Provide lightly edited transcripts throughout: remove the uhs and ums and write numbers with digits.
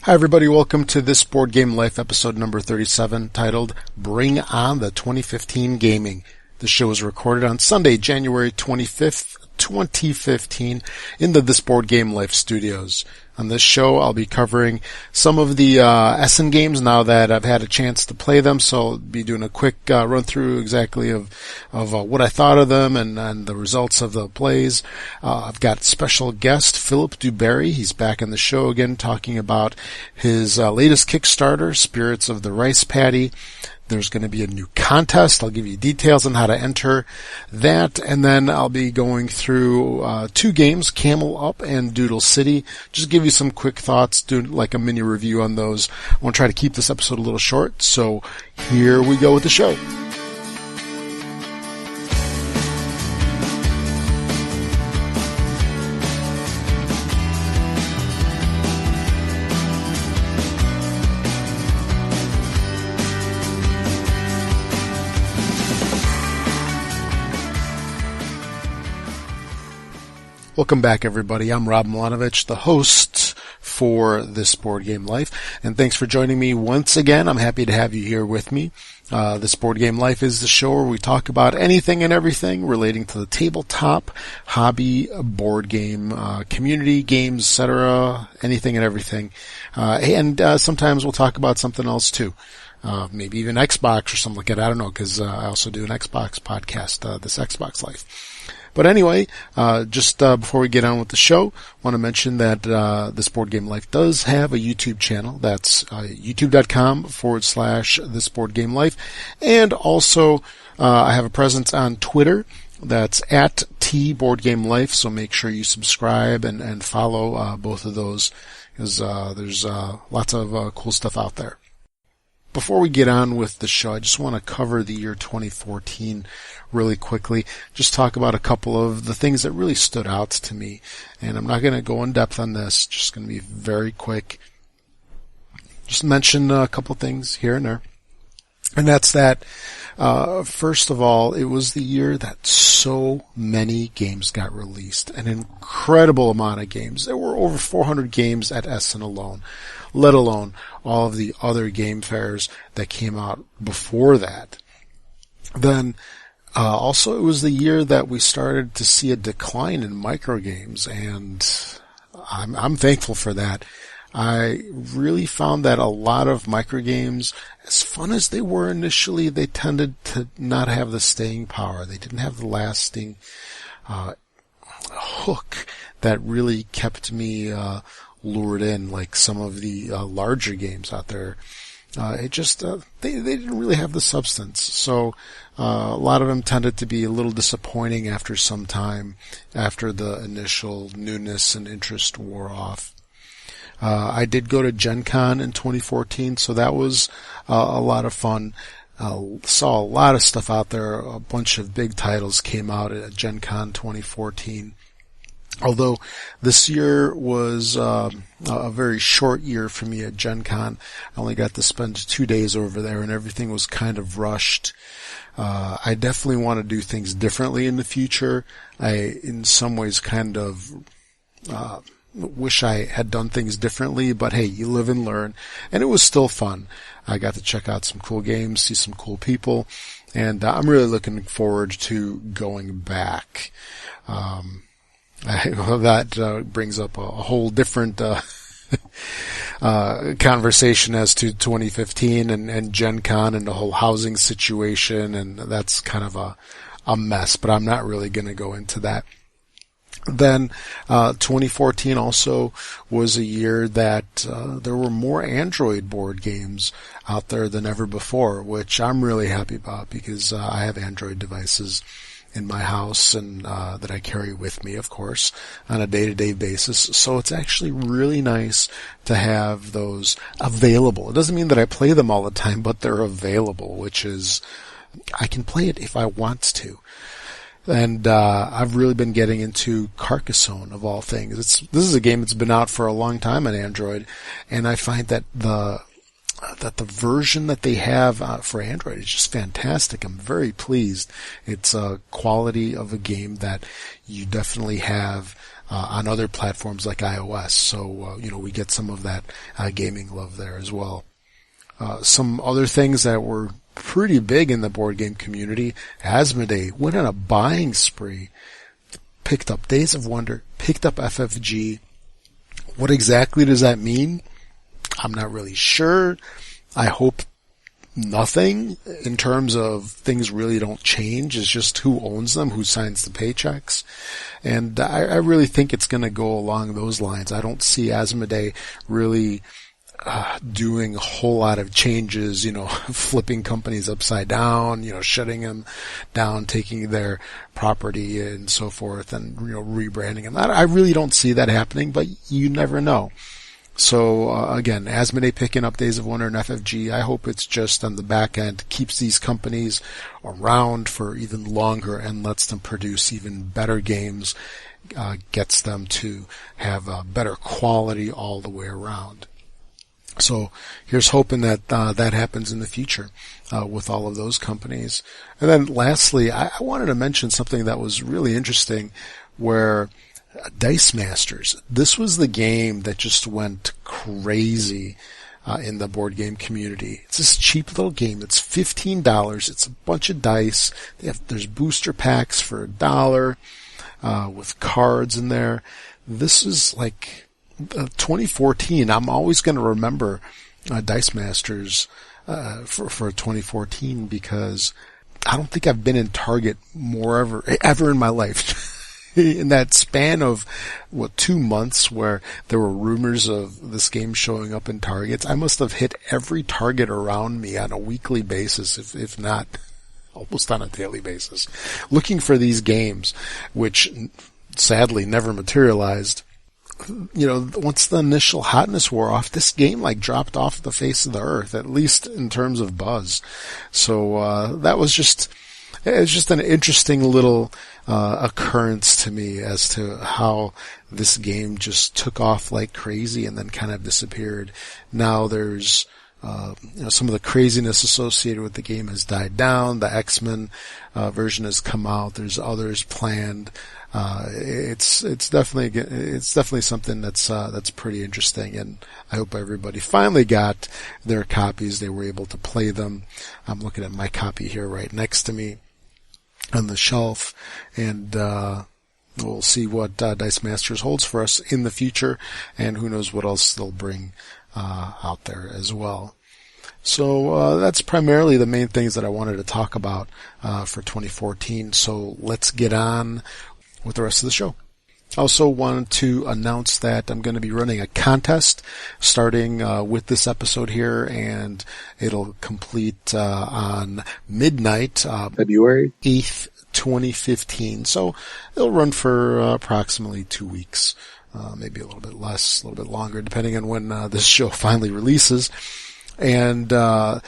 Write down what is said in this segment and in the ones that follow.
Hi everybody, welcome to this Board Game Life episode number 37 titled Bring On the 2015 Gaming. The show was recorded on Sunday, January 25th, 2015 in the This Board Game Life studios. On this show, I'll be covering some of the Essen games now that I've had a chance to play them, so I'll be doing a quick run through exactly of what I thought of them and the results of the plays. I've got special guest Philip Duberry. He's back on the show again talking about his latest Kickstarter, Spirits of the Rice Paddy. There's going to be a new contest. I'll give you details on how to enter that. And then I'll be going through two games, Camel Up and Doodle City. Just give you some quick thoughts, do like a mini review on those. I want to try to keep this episode a little short. So here we go with the show. Welcome back, everybody. I'm Rob Milanovich, the host for This Board Game Life, and thanks for joining me once again. I'm happy to have you here with me. This Board Game Life is the show where we talk about anything and everything relating to the tabletop, hobby, board game, community, games, etc., anything and everything. And sometimes we'll talk about something else too. Maybe even Xbox or something like that. I don't know, because I also do an Xbox podcast, This Xbox Life. But anyway, just before we get on with the show, I want to mention that This Board Game Life does have a YouTube channel. That's youtube.com/This Board Game Life. And also, I have a presence on Twitter. That's at @TBoardGameLife. So make sure you subscribe and follow both of those, because there's lots of cool stuff out there. Before we get on with the show, I just want to cover the year 2014 really quickly. Just talk about a couple of the things that really stood out to me. And I'm not going to go in depth on this, just going to be very quick. Just mention a couple things here and there. And that's that, first of all, it was the year that so many games got released. An incredible amount of games. There were over 400 games at Essen alone, let alone all of the other game fairs that came out before that. Then, also it was the year that we started to see a decline in microgames, and I'm thankful for that. I really found that a lot of microgames, as fun as they were initially, they tended to not have the staying power. They didn't have the lasting hook that really kept me lured in, like some of the larger games out there. It just they didn't really have the substance. So a lot of them tended to be a little disappointing after some time, after the initial newness and interest wore off. I did go to Gen Con in 2014, so that was a lot of fun. Saw a lot of stuff out there. A bunch of big titles came out at Gen Con 2014. Although this year was a very short year for me at Gen Con. I only got to spend 2 days over there, and everything was kind of rushed. I definitely want to do things differently in the future. I, in some ways, kind of wish I had done things differently, but hey, you live and learn, and it was still fun. I got to check out some cool games, see some cool people, and I'm really looking forward to going back. That brings up a whole different conversation as to 2015 and Gen Con and the whole housing situation, and that's kind of a mess, but I'm not really going to go into that. Then 2014 also was a year that there were more Android board games out there than ever before, which I'm really happy about, because I have Android devices in my house and that I carry with me, of course, on a day-to-day basis. So it's actually really nice to have those available. It doesn't mean that I play them all the time, but they're available, which is I can play it if I want to. And I've really been getting into Carcassonne, of all things. This is a game that's been out for a long time on Android, and I find that the version that they have for Android is just fantastic. I'm very pleased. It's a quality of a game that you definitely have on other platforms like iOS. So, we get some of that gaming love there as well. Some other things that were pretty big in the board game community. Asmodee went on a buying spree, picked up Days of Wonder, picked up FFG. What exactly does that mean? I'm not really sure. I hope nothing in terms of things really don't change. It's just who owns them, who signs the paychecks. And I really think it's going to go along those lines. I don't see Asmodee really doing a whole lot of changes, flipping companies upside down, shutting them down, taking their property and so forth and, rebranding them. I really don't see that happening, but you never know. So, again, Asmodee picking up Days of Wonder and FFG, I hope it's just on the back end, keeps these companies around for even longer and lets them produce even better games, gets them to have better quality all the way around. So here's hoping that that happens in the future with all of those companies. And then lastly, I wanted to mention something that was really interesting where Dice Masters, this was the game that just went crazy in the board game community. It's this cheap little game. It's $15. It's a bunch of dice. There's booster packs for $1 with cards in there. This is like 2014. I'm always going to remember Dice Masters for 2014 because I don't think I've been in Target more ever in my life. In that span of 2 months where there were rumors of this game showing up in Targets, I must have hit every Target around me on a weekly basis, if not almost on a daily basis, looking for these games, which sadly never materialized. Once the initial hotness wore off, this game dropped off the face of the earth, at least in terms of buzz. So that was just an interesting little occurrence to me as to how this game just took off like crazy and then kind of disappeared. Now there's some of the craziness associated with the game has died down. The X-Men version has come out. There's others planned. It's definitely something that's pretty interesting, and I hope everybody finally got their copies. They were able to play them. I'm looking at my copy here right next to me on the shelf, and we'll see what Dice Masters holds for us in the future, and who knows what else they'll bring out there as well. So that's primarily the main things that I wanted to talk about for 2014. So let's get on with the rest of the show. I also wanted to announce that I'm going to be running a contest starting with this episode here, and it'll complete on midnight, February 8th, 2015. So it'll run for approximately 2 weeks, maybe a little bit less, a little bit longer, depending on when this show finally releases. And the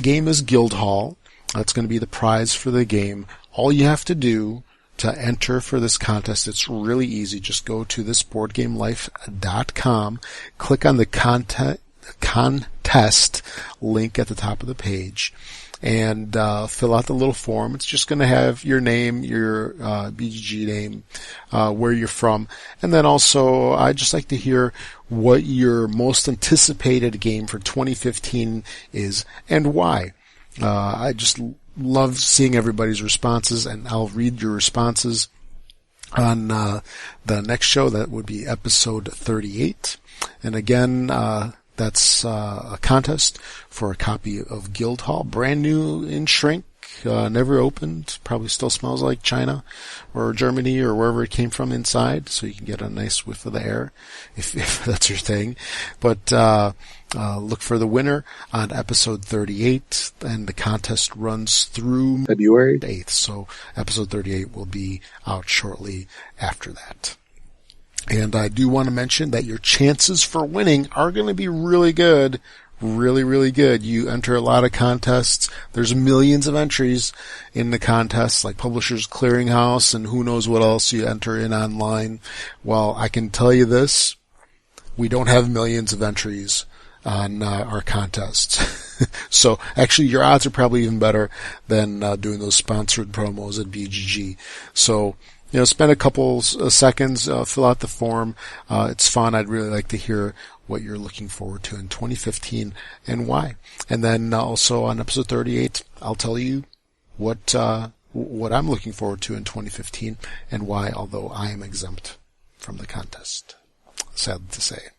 game is Guildhall. That's going to be the prize for the game. All you have to do to enter for this contest, it's really easy. Just go to thisboardgamelife.com, click on the contest link at the top of the page, and fill out the little form. It's just going to have your name, your BGG name, where you're from, and then also I'd just like to hear what your most anticipated game for 2015 is and why. I just love seeing everybody's responses, and I'll read your responses on the next show. That would be episode 38. And again, that's a contest for a copy of Guildhall, brand new in shrink, never opened, probably still smells like China or Germany or wherever it came from inside, so you can get a nice whiff of the air if that's your thing. But look for the winner on episode 38, and the contest runs through February 8th, so episode 38 will be out shortly after that. And I do want to mention that your chances for winning are going to be really good. Really, really good. You enter a lot of contests. There's millions of entries in the contests, like Publishers Clearinghouse and who knows what else you enter in online. Well, I can tell you this. We don't have millions of entries on our contests. So actually your odds are probably even better than doing those sponsored promos at BGG. So spend a couple seconds, fill out the form. It's fun. I'd really like to hear what you're looking forward to in 2015 and why. And then also on episode 38, I'll tell you what I'm looking forward to in 2015 and why, although I am exempt from the contest. Sad to say.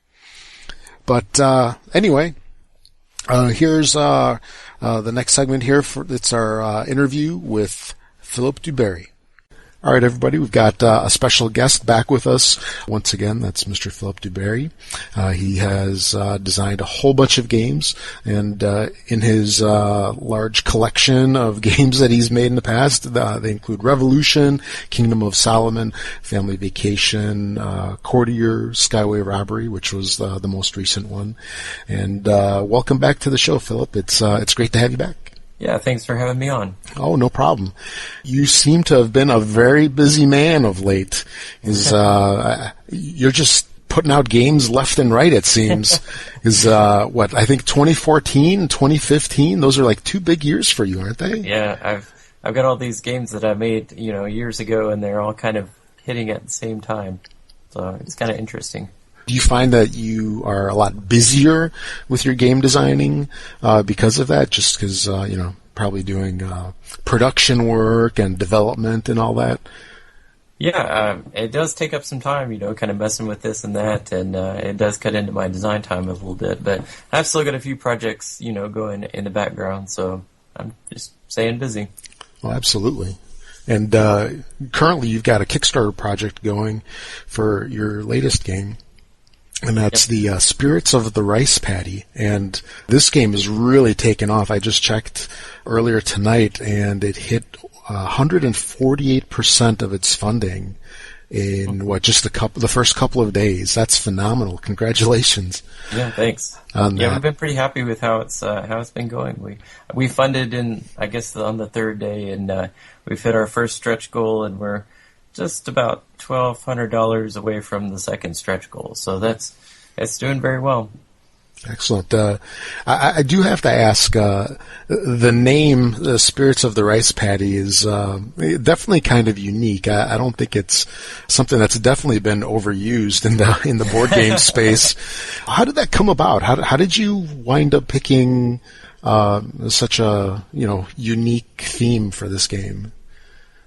But anyway, here's the next segment here. It's our interview with Philip Duberry. All right, everybody, we've got a special guest back with us. Once again, that's Mr. Philip Duberry. He has designed a whole bunch of games, and in his large collection of games that he's made in the past, they include Revolution, Kingdom of Solomon, Family Vacation, Courtier, Skyway Robbery, which was the most recent one. And welcome back to the show, Philip. It's great to have you back. Yeah, thanks for having me on. Oh, no problem. You seem to have been a very busy man of late. You're just putting out games left and right, it seems. I think 2014, 2015, those are like 2 big years for you, aren't they? Yeah, I've got all these games that I made, years ago, and they're all kind of hitting at the same time. So it's kind of interesting. Do you find that you are a lot busier with your game designing because of that? Just because, probably doing production work and development and all that? Yeah, it does take up some time, kind of messing with this and that, and it does cut into my design time a little bit. But I've still got a few projects, going in the background, so I'm just staying busy. Well, absolutely. And currently you've got a Kickstarter project going for your latest game. And that's the Spirits of the Rice Paddy. And this game has really taken off. I just checked earlier tonight, and it hit 148% of its funding in just the first couple of days. That's phenomenal. Congratulations. Yeah, thanks. We've been pretty happy with how it's been going. We funded on the third day, and we've hit our first stretch goal, and we're just about $1,200 away from the second stretch goal. So it's doing very well. Excellent. I do have to ask, the name, the Spirits of the Rice Paddy, is definitely kind of unique. I don't think it's something that's definitely been overused in the board game space. How did that come about? How did you wind up picking such a unique theme for this game?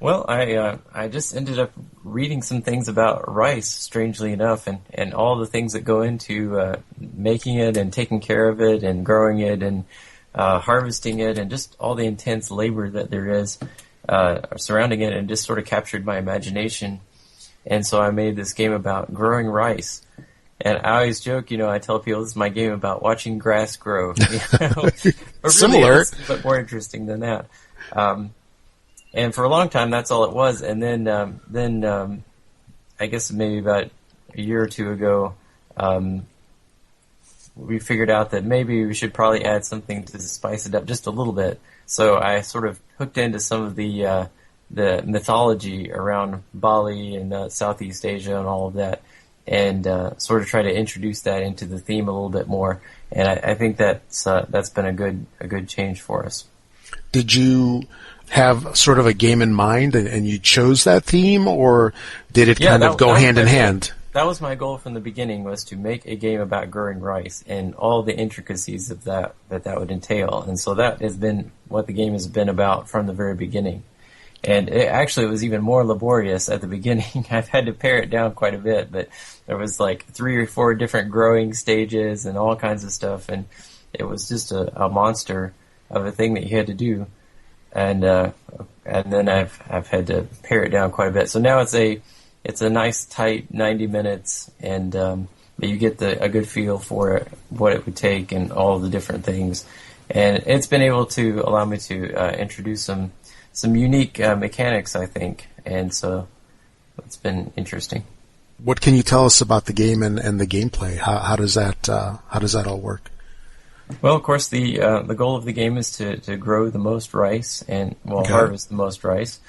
Well, I just ended up reading some things about rice, strangely enough, and all the things that go into making it and taking care of it and growing it and harvesting it, and just all the intense labor that there is surrounding it, and just sort of captured my imagination. And so I made this game about growing rice. And I always joke, I tell people this is my game about watching grass grow. But really, similar, but more interesting than that. And for a long time, that's all it was. And then I guess maybe about a year or two ago, we figured out that maybe we should probably add something to spice it up just a little bit. So I sort of hooked into some of the mythology around Bali and Southeast Asia and all of that, and sort of try to introduce that into the theme a little bit more. And I think that's been a good change for us. Did you have sort of a game in mind and you chose that theme, or did it kind of go hand in hand? That was my goal from the beginning, was to make a game about growing rice and all the intricacies of that would entail. And so that has been what the game has been about from the very beginning. And it was even more laborious at the beginning. I've had to pare it down quite a bit, but there was like 3 or 4 different growing stages and all kinds of stuff, and it was just a monster of a thing that you had to do. And then I've had to pare it down quite a bit. So now it's a nice tight 90 minutes, and you get a good feel for it, what it would take, and all the different things. And it's been able to allow me to introduce some unique mechanics, I think, and so it's been interesting. What can you tell us about the game and the gameplay? How does that all work? Well, of course, the goal of the game is to grow the most rice and harvest the most rice.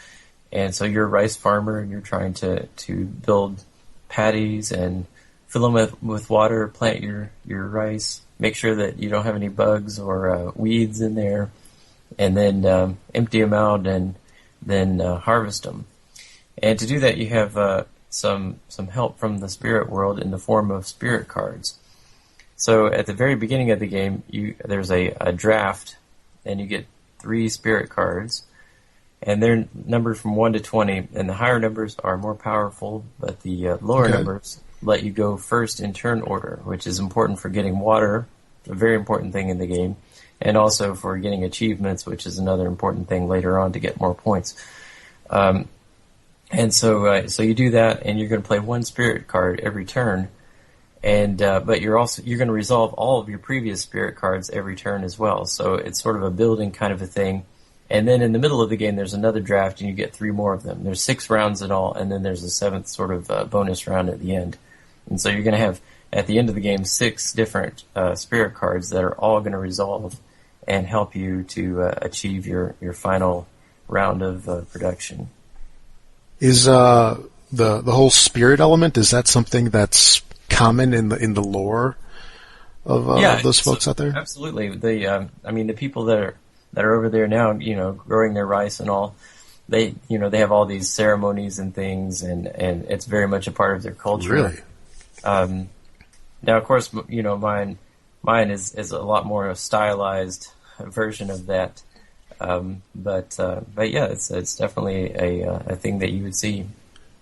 And so you're a rice farmer, and you're trying to build paddies and fill them with water, plant your rice, make sure that you don't have any bugs or weeds in there, and then empty them out and then harvest them. And to do that, you have some help from the spirit world in the form of spirit cards. So at the very beginning of the game, there's a draft, and you get 3 spirit cards, and they're numbered from 1 to 20, and the higher numbers are more powerful, but the lower numbers let you go first in turn order, which is important for getting water, a very important thing in the game, and also for getting achievements, which is another important thing later on to get more points. And so you do that, and you're going to play 1 spirit card every turn, and but you're going to resolve all of your previous spirit cards every turn as well. So it's sort of a building kind of a thing. And then in the middle of the game, there's another draft, and you get 3 more of them. There's 6 rounds in all, and then there's a 7th sort of bonus round at the end. And so you're going to have, at the end of the game, 6 different spirit cards that are all going to resolve and help you to achieve your final round of production. Is the whole spirit element, is that something that's common in the lore of those folks out there? Absolutely. The people that are over there now, growing their rice and all, they have all these ceremonies and things, and it's very much a part of their culture. Really? Now, of course, mine is a lot more a stylized version of that. But yeah, it's definitely a thing that you would see.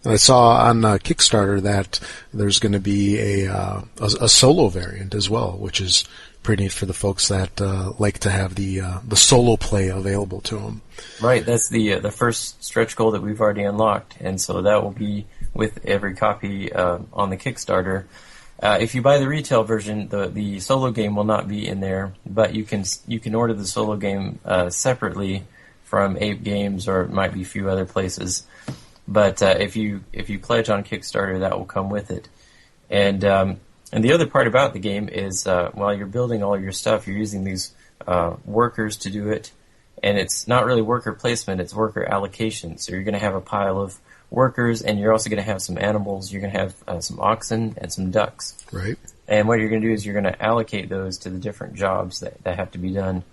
I saw on Kickstarter that there's going to be a solo variant as well, which is pretty neat for the folks that like to have the solo play available to them. Right, that's the first stretch goal that we've already unlocked, and so that will be with every copy on the Kickstarter. If you buy the retail version, the solo game will not be in there, but you can order the solo game separately from Ape Games, or it might be a few other places. But if you pledge on Kickstarter, that will come with it. And the other part about the game is while you're building all your stuff, you're using these workers to do it, and it's not really worker placement; it's worker allocation. So you're going to have a pile of workers, and you're also going to have some animals. You're going to have some oxen and some ducks. Right. And what you're going to do is you're going to allocate those to the different jobs that have to be done.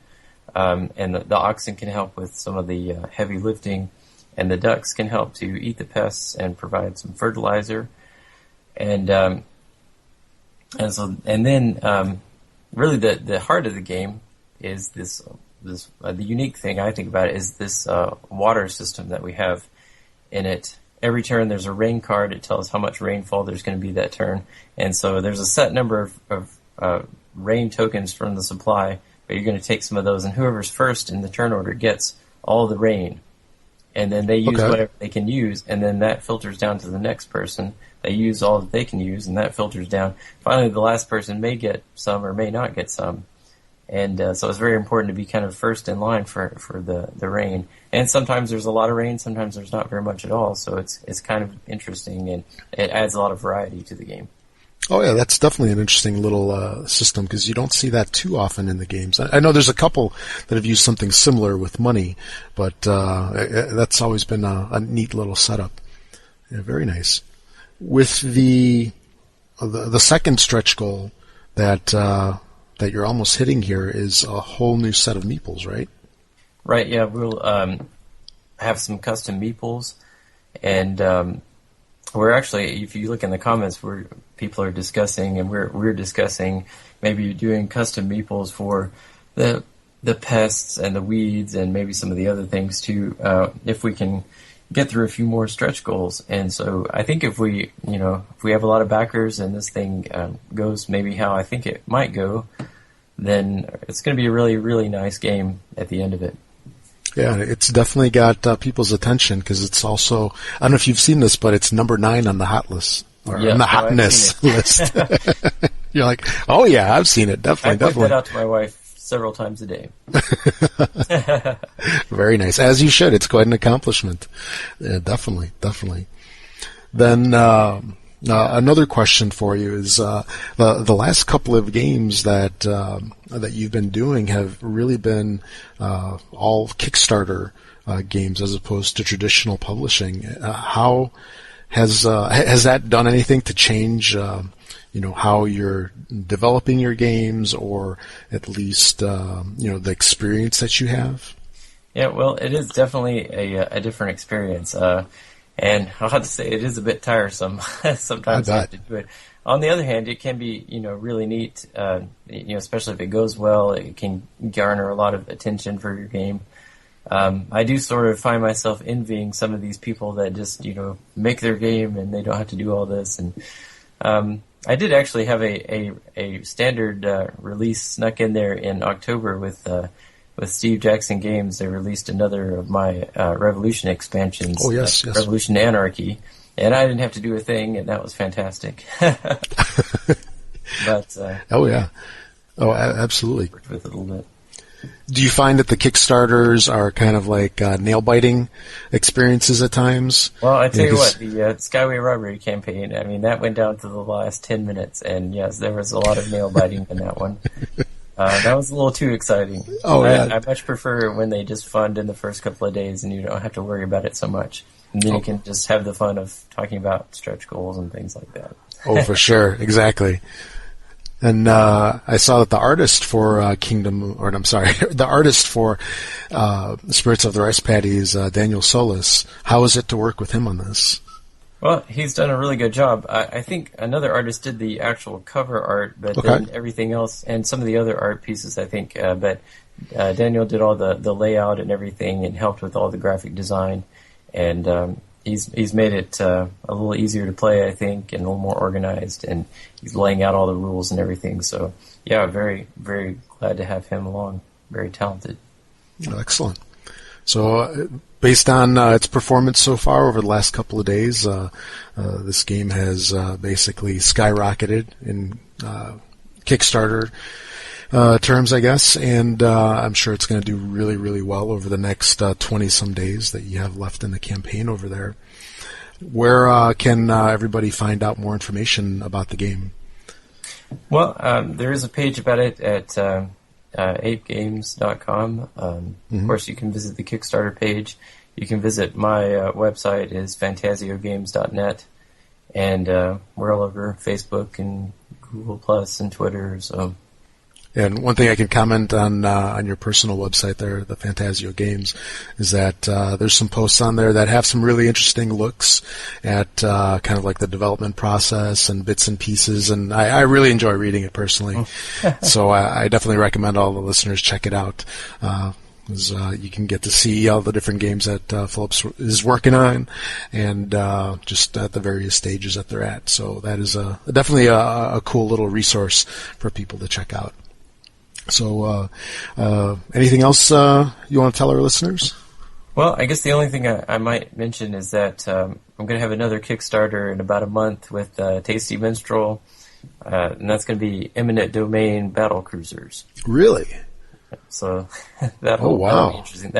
And the oxen can help with some of the heavy lifting, and the ducks can help to eat the pests and provide some fertilizer. And then really the heart of the game is this the unique thing I think about it is this water system that we have in it. Every turn there's a rain card. It tells how much rainfall there's going to be that turn. And so there's a set number of rain tokens from the supply, but you're going to take some of those, and whoever's first in the turn order gets all the rain. And then they use whatever they can use, and then that filters down to the next person. They use all that they can use, and that filters down. Finally, the last person may get some or may not get some. And so it's very important to be kind of first in line for the rain. And sometimes there's a lot of rain, sometimes there's not very much at all. So it's kind of interesting, and it adds a lot of variety to the game. Oh yeah, that's definitely an interesting little system, because you don't see that too often in the games. I know there's a couple that have used something similar with money, but that's always been a neat little setup. Yeah, very nice. With the second stretch goal that you're almost hitting here is a whole new set of meeples, right? Right. Yeah, we'll have some custom meeples, and we're actually, if you look in the comments, people are discussing, and we're discussing maybe doing custom meeples for the pests and the weeds and maybe some of the other things too, if we can get through a few more stretch goals. And so I think if we have a lot of backers and this thing goes maybe how I think it might go, then it's going to be a really, really nice game at the end of it. Yeah, it's definitely got people's attention, because it's also, I don't know if you've seen this, but it's number 9 on the hot list, or on the hotness list. You're like, oh yeah, I've seen it, definitely. I point that out to my wife several times a day. Very nice, as you should. It's quite an accomplishment. Yeah, definitely. Then another question for you is the last couple of games that you've been doing have really been all Kickstarter games as opposed to traditional publishing. How has that done anything to change how you're developing your games, or at least the experience that you have? Yeah, well, it is definitely a different experience. And I'll have to say it is a bit tiresome. Sometimes I have to do it. On the other hand, it can be, really neat, especially if it goes well. It can garner a lot of attention for your game. I do sort of find myself envying some of these people that just, make their game and they don't have to do all this. And I did actually have a standard release snuck in there in October with Steve Jackson Games. They released another of my Revolution expansions. Oh, yes. Revolution Anarchy. And I didn't have to do a thing, and that was fantastic. But oh, yeah. Oh, absolutely. Worked with it a little bit. Do you find that the Kickstarters are kind of like nail-biting experiences at times? Well, I tell you what, the Skyway Robbery campaign, I mean, that went down to the last 10 minutes, and yes, there was a lot of nail-biting in that one. That was a little too exciting. Oh, yeah. I much prefer when they just fund in the first couple of days and you don't have to worry about it so much. And then you can just have the fun of talking about stretch goals and things like that. Oh, for sure. Exactly. And I saw that the artist for the artist for Spirits of the Rice Paddy is Daniel Solis. How is it to work with him on this? Well, he's done a really good job. I think another artist did the actual cover art, but then everything else, and some of the other art pieces, I think. But Daniel did all the layout and everything and helped with all the graphic design. And he's made it a little easier to play, I think, and a little more organized. And he's laying out all the rules and everything. So, yeah, very, very glad to have him along. Very talented. Excellent. So, based on its performance so far over the last couple of days, this game has basically skyrocketed in Kickstarter terms, I guess, and I'm sure it's going to do really, really well over the next 20-some days that you have left in the campaign over there. Where can everybody find out more information about the game? Well, there is a page about it at apegames.com. Of course, you can visit the Kickstarter page. You can visit my website is fantasiogames.net, and we're all over Facebook and Google Plus and Twitter. So. And one thing I can comment on your personal website there, the Fantasio Games, is that there's some posts on there that have some really interesting looks at kind of like the development process and bits and pieces, and I really enjoy reading it personally. So I definitely recommend all the listeners check it out. You can get to see all the different games that Phillips is working on, and just at the various stages that they're at. So that is definitely a cool little resource for people to check out. So, anything else you want to tell our listeners? Well, I guess the only thing I might mention is that I'm going to have another Kickstarter in about a month with Tasty Minstrel, and that's going to be Eminent Domain Battle Cruisers. Really? So that'll be interesting.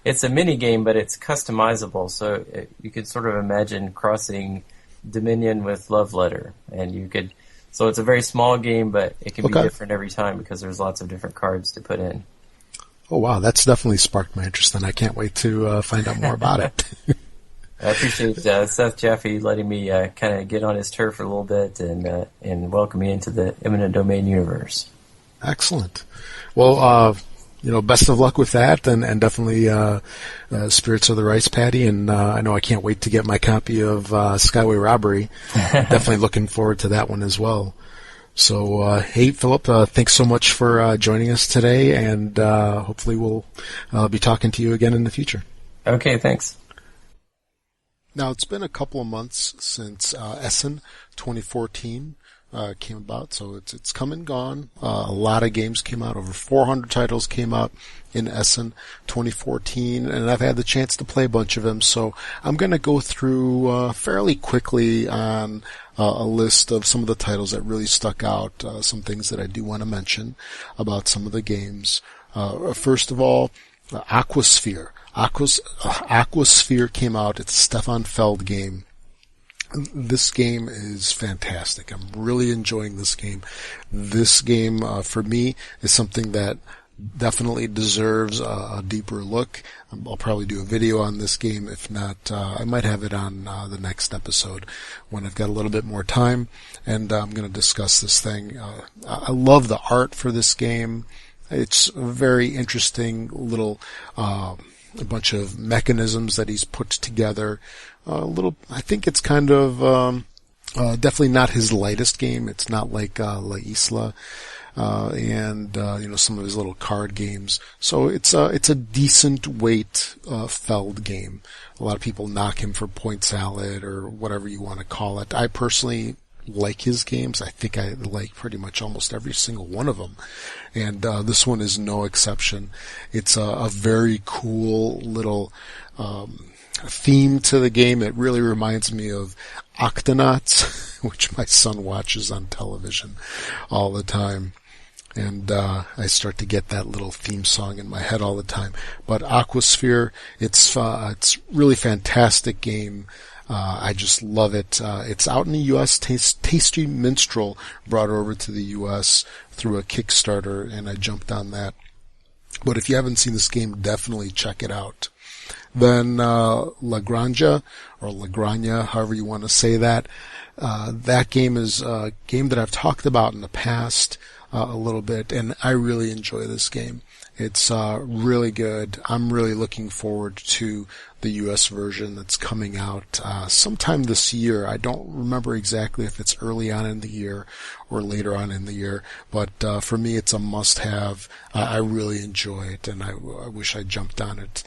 It's a mini game, but it's customizable, so you could sort of imagine crossing Dominion with Love Letter, and you could. So it's a very small game, but it can be different every time because there's lots of different cards to put in. Oh, wow. That's definitely sparked my interest, and I can't wait to find out more about it. I appreciate Seth Jaffe letting me kind of get on his turf for a little bit and welcome me into the Eminent Domain universe. Excellent. Well, best of luck with that, and definitely Spirits of the Rice Paddy. And I know I can't wait to get my copy of Skyway Robbery. Definitely looking forward to that one as well. So, hey, Philip, thanks so much for joining us today, and hopefully we'll be talking to you again in the future. Okay, thanks. Now, it's been a couple of months since Essen 2014 came about, so it's come and gone. A lot of games came out. Over 400 titles came out in Essen 2014, and I've had the chance to play a bunch of them, so I'm going to go through fairly quickly on a list of some of the titles that really stuck out, some things that I do want to mention about some of the games. First of all, Aquasphere. Aquasphere came out. It's a Stefan Feld game. This game is fantastic. I'm really enjoying this game. This game, for me, is something that definitely deserves a deeper look. I'll probably do a video on this game. If not, I might have it on the next episode when I've got a little bit more time, and I'm going to discuss this thing. I love the art for this game. It's a very interesting little a bunch of mechanisms that he's put together. I think it's kind of definitely not his lightest game. It's not like La Isla and some of his little card games. So it's a decent weight Feld game. A lot of people knock him for point salad or whatever you want to call it. I personally like his games. I think I like pretty much almost every single one of them. And this one is no exception. It's a very cool little theme to the game. It really reminds me of Octonauts, which my son watches on television all the time. And I start to get that little theme song in my head all the time. But Aquasphere, it's really fantastic game. I just love it. It's out in the U.S. Tasty Minstrel brought it over to the U.S. through a Kickstarter, and I jumped on that. But if you haven't seen this game, definitely check it out. Then La Granja, or La Granja, however you want to say that. That game is a game that I've talked about in the past a little bit, and I really enjoy this game. It's really good. I'm really looking forward to the U.S. version that's coming out sometime this year. I don't remember exactly if it's early on in the year or later on in the year, but for me it's a must-have. I really enjoy it, and I wish I jumped on it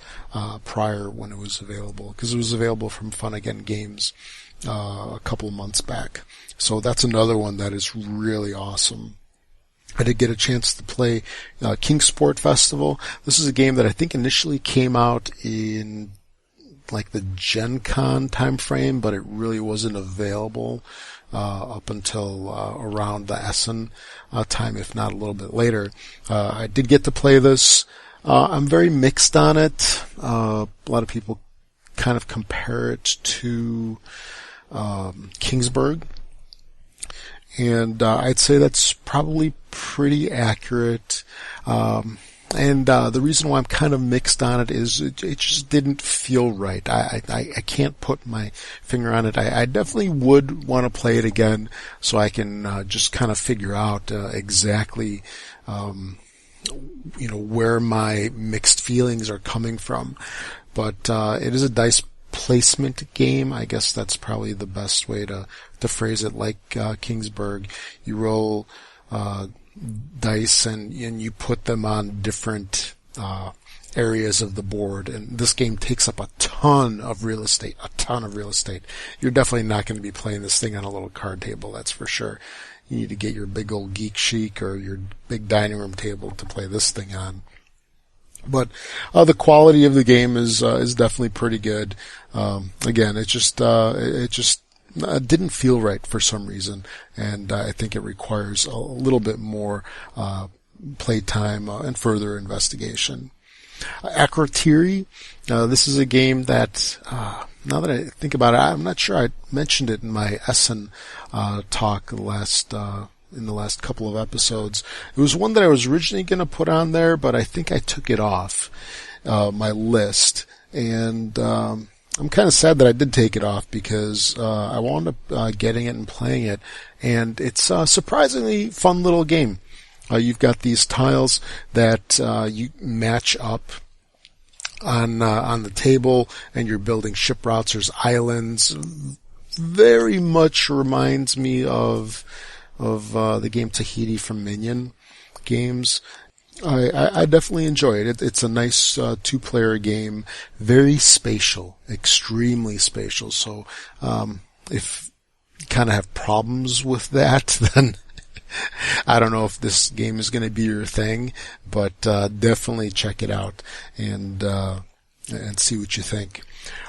prior when it was available, because it was available from Fun Again Games a couple of months back. So that's another one that is really awesome. I did get a chance to play Kingsport Festival. This is a game that I think initially came out in like the Gen Con time frame, but it really wasn't available up until around the Essen time, if not a little bit later. I did get to play this. I'm very mixed on it. A lot of people kind of compare it to Kingsburg. And I'd say that's probably pretty accurate. And the reason why I'm kind of mixed on it is it just didn't feel right. I can't put my finger on it. I definitely would want to play it again so I can just kind of figure out exactly where my mixed feelings are coming from. But it is a dice placement game. I guess that's probably the best way to phrase it. Like Kingsburg, you roll dice and you put them on different areas of the board, and this game takes up a ton of real estate. You're definitely not going to be playing this thing on a little card table, that's for sure. You need to get your big old Geek Chic or your big dining room table to play this thing on. But the quality of the game is definitely pretty good. Again, it just didn't feel right for some reason, and I think it requires a little bit more playtime and further investigation. Aquasphere, this is a game that now that I think about it, I'm not sure I mentioned it in my Essen talk in the last couple of episodes. It was one that I was originally going to put on there, but I think I took it off my list. And I'm kind of sad that I did take it off, because I wound up getting it and playing it, and it's a surprisingly fun little game. You've got these tiles that you match up on the table, and you're building ship routes. There's islands. Very much reminds me of the game Tahiti from Minion games. I definitely enjoy it. It's a nice two-player game, very spatial, extremely spatial. So if you kind of have problems with that, then I don't know if this game is going to be your thing, but definitely check it out and see what you think.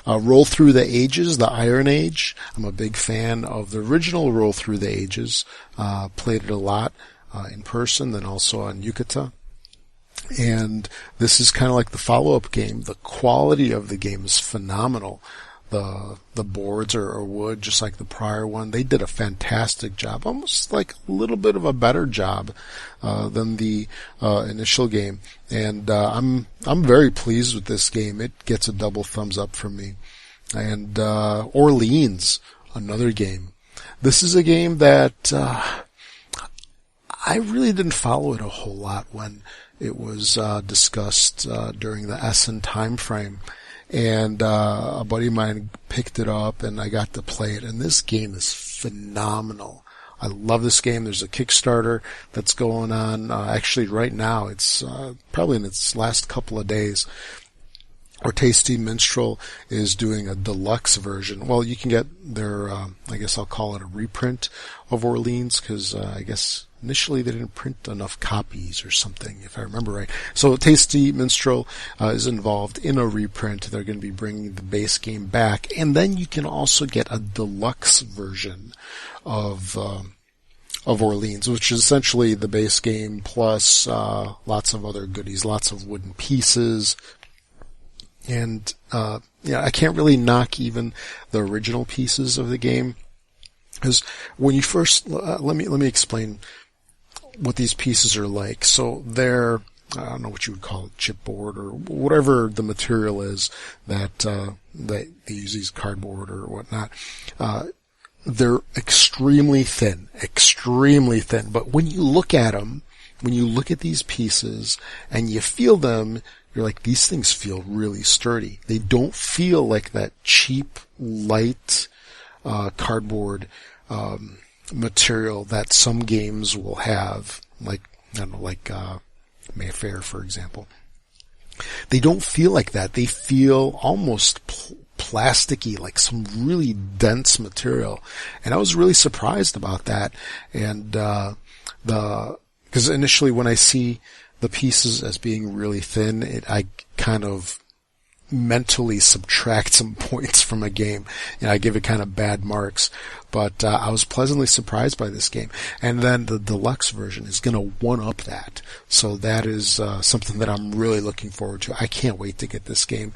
Roll Through the Ages, the Iron Age. I'm a big fan of the original Roll Through the Ages. Played it a lot in person, then also on Yucata. And this is kind of like the follow-up game. The quality of the game is phenomenal. The boards are wood, just like the prior one. They did a fantastic job, almost like a little bit of a better job than the initial game. And I'm very pleased with this game. It gets a double thumbs up from me. And Orleans, another game. This is a game that I really didn't follow it a whole lot when it was discussed during the Essen time frame. And a buddy of mine picked it up, and I got to play it. And this game is phenomenal. I love this game. There's a Kickstarter that's going on. Actually, right now, it's probably in its last couple of days. Or Tasty Minstrel is doing a deluxe version. Well, you can get their, I guess I'll call it a reprint of Orleans, because I guess initially they didn't print enough copies or something, if I remember right. So Tasty Minstrel is involved in a reprint. They're going to be bringing the base game back, and then you can also get a deluxe version of Orleans, which is essentially the base game plus lots of other goodies, lots of wooden pieces. And I can't really knock even the original pieces of the game, because when you first let me explain what these pieces are like. So they're, I don't know what you would call it, chipboard or whatever the material is that they use, these cardboard or whatnot. They're extremely thin. But when you look at them, when you look at these pieces and you feel them, you're like, these things feel really sturdy. They don't feel like that cheap, light, cardboard, material that some games will have, like, I don't know, like, Mayfair, for example. They don't feel like that. They feel almost plasticky, like some really dense material. And I was really surprised about that. And, because initially when I see the pieces as being really thin, I kind of mentally subtract some points from a game. I give it kind of bad marks. But I was pleasantly surprised by this game. And then the deluxe version is going to one-up that. So that is something that I'm really looking forward to. I can't wait to get this game.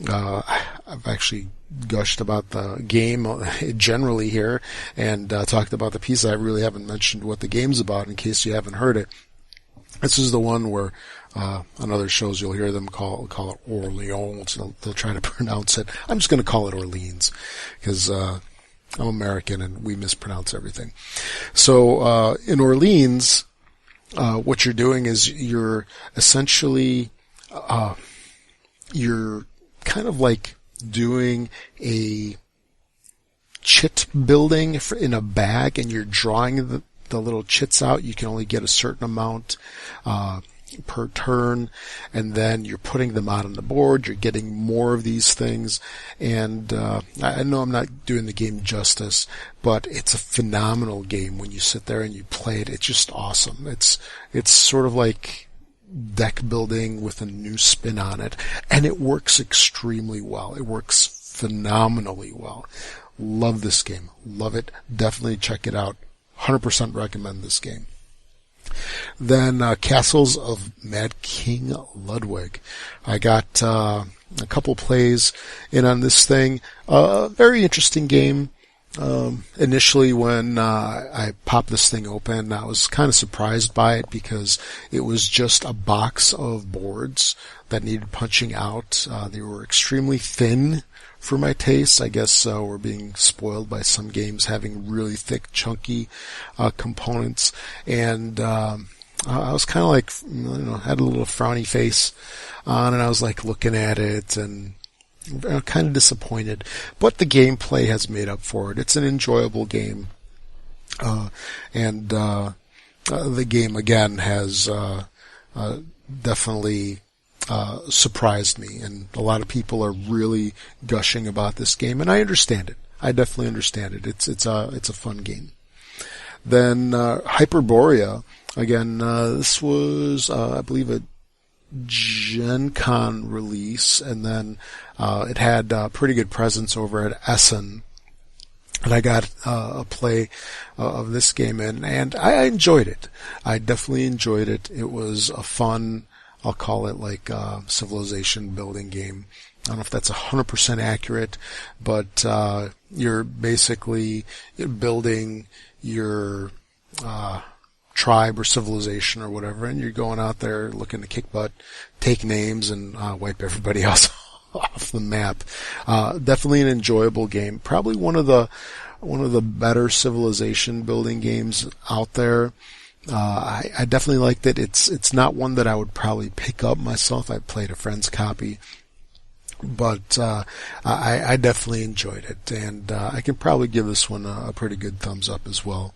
I've actually gushed about the game generally here and talked about the piece. I really haven't mentioned what the game's about in case you haven't heard it. This is the one where on other shows you'll hear them call it Orleans. They'll try to pronounce it. I'm just going to call it Orleans because I'm American and we mispronounce everything. So in Orleans, what you're doing is you're essentially you're kind of like doing a chit building in a bag, and you're drawing the little chits out. You can only get a certain amount per turn, and then you're putting them out on the board. You're getting more of these things, and I know I'm not doing the game justice, but it's a phenomenal game when you sit there and you play it. It's just awesome. It's sort of like deck building with a new spin on it, and it works extremely well. It works phenomenally well. Love this game. Love it. Definitely check it out. 100% recommend this game. Then Castles of Mad King Ludwig. I got a couple plays in on this thing. Very interesting game. Initially when I popped this thing open, I was kind of surprised by it because it was just a box of boards that needed punching out. They were extremely thin for my taste. I guess we're being spoiled by some games having really thick, chunky components. And I was kind of like, had a little frowny face on, and I was like looking at it and kind of disappointed. But the gameplay has made up for it. It's an enjoyable game. And the game, again, has definitely surprised me, and a lot of people are really gushing about this game, and I understand it. I definitely understand it. It's a fun game. Then Hyperborea, again, this was I believe a Gen Con release, and then it had a pretty good presence over at Essen. And I got a play of this game in, and I enjoyed it. I definitely enjoyed it. It was a fun, I'll call it like a civilization building game. I don't know if that's 100% accurate, but you're basically building your tribe or civilization or whatever, and you're going out there looking to kick butt, take names, and wipe everybody else off the map. Definitely an enjoyable game. Probably one of the better civilization building games out there. I definitely liked it. It's not one that I would probably pick up myself. I played a friend's copy, but I definitely enjoyed it, and I can probably give this one a pretty good thumbs up as well.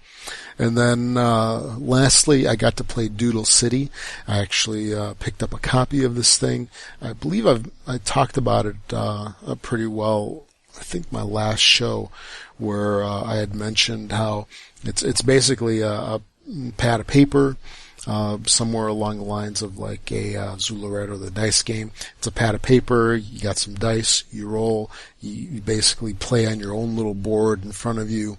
And then lastly, I got to play Doodle City. I actually picked up a copy of this thing. I believe I talked about it pretty well. I think my last show, where I had mentioned how it's basically a pad of paper. Somewhere along the lines of like a Zooloret or the dice game. It's a pad of paper, you got some dice, you roll, you basically play on your own little board in front of you.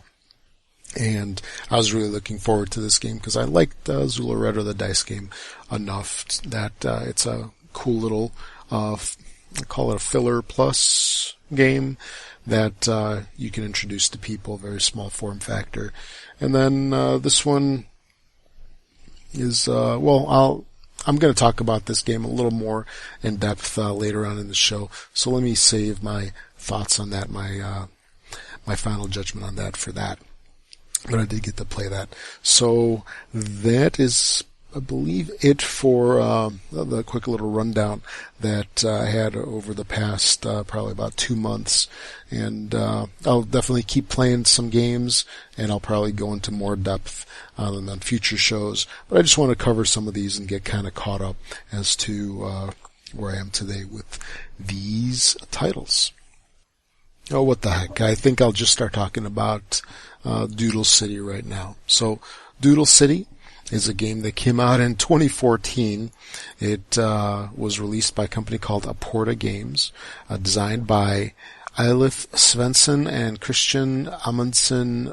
And I was really looking forward to this game because I liked Zooloret or the dice game enough that it's a cool little, I call it a filler plus game that you can introduce to people, very small form factor. And then this one is, I'm going to talk about this game a little more in depth later on in the show. So let me save my thoughts on that, my final judgment on that for that. But I did get to play that. So that is, I believe, it for the quick little rundown that I had over the past probably about 2 months. And I'll definitely keep playing some games, and I'll probably go into more depth on future shows. But I just want to cover some of these and get kind of caught up as to where I am today with these titles. Oh, what the heck. I think I'll just start talking about Doodle City right now. So Doodle City is a game that came out in 2014. It was released by a company called Aporta Games, designed by Eilif Svensson and Christian Amundsen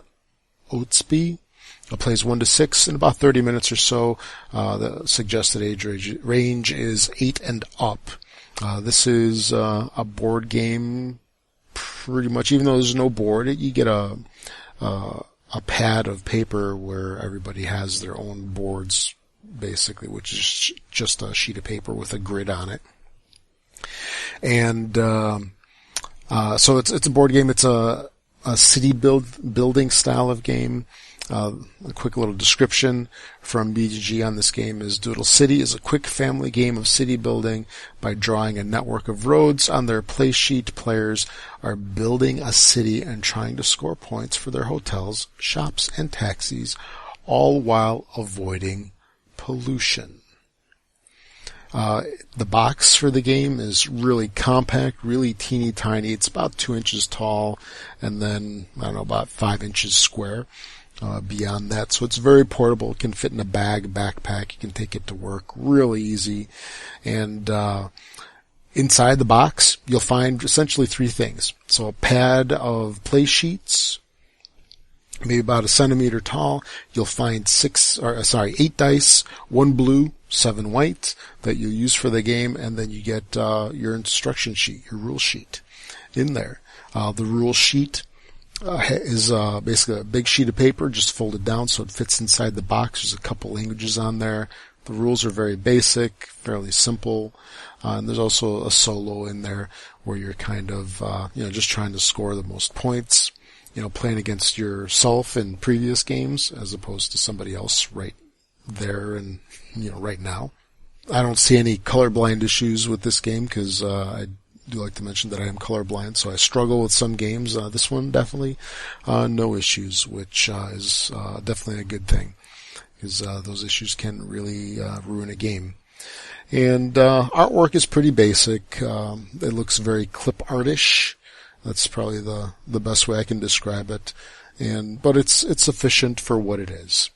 Oatsby. It plays 1 to 6 in about 30 minutes or so. The suggested age range is 8 and up. This is a board game, pretty much. Even though there's no board, you get a pad of paper where everybody has their own boards, basically, which is just a sheet of paper with a grid on it. And so it's a board game. It's a city building style of game. A quick little description from BGG on this game is Doodle City is a quick family game of city building. By drawing a network of roads on their play sheet, players are building a city and trying to score points for their hotels, shops, and taxis, all while avoiding pollution. The box for the game is really compact, really teeny tiny. It's about 2 inches tall and then, about 5 inches square. Beyond that. So it's very portable. It can fit in a bag, backpack. You can take it to work. Really easy. And inside the box, you'll find essentially 3 things. So a pad of play sheets, maybe about 1 centimeter tall. You'll find 8 dice, 1 blue, 7 white that you'll use for the game. And then you get your instruction sheet, your rule sheet in there. The rule sheet is basically a big sheet of paper just folded down so it fits inside the box. There's a couple languages on there. The rules are very basic, fairly simple, and there's also a solo in there where you're kind of just trying to score the most points, playing against yourself in previous games as opposed to somebody else right there and right now. I don't see any colorblind issues with this game because I do like to mention that I am colorblind, so I struggle with some games. This one definitely no issues, which is definitely a good thing because those issues can really ruin a game. And artwork is pretty basic. It looks very clip artish. That's probably the best way I can describe it. But it's sufficient for what it is.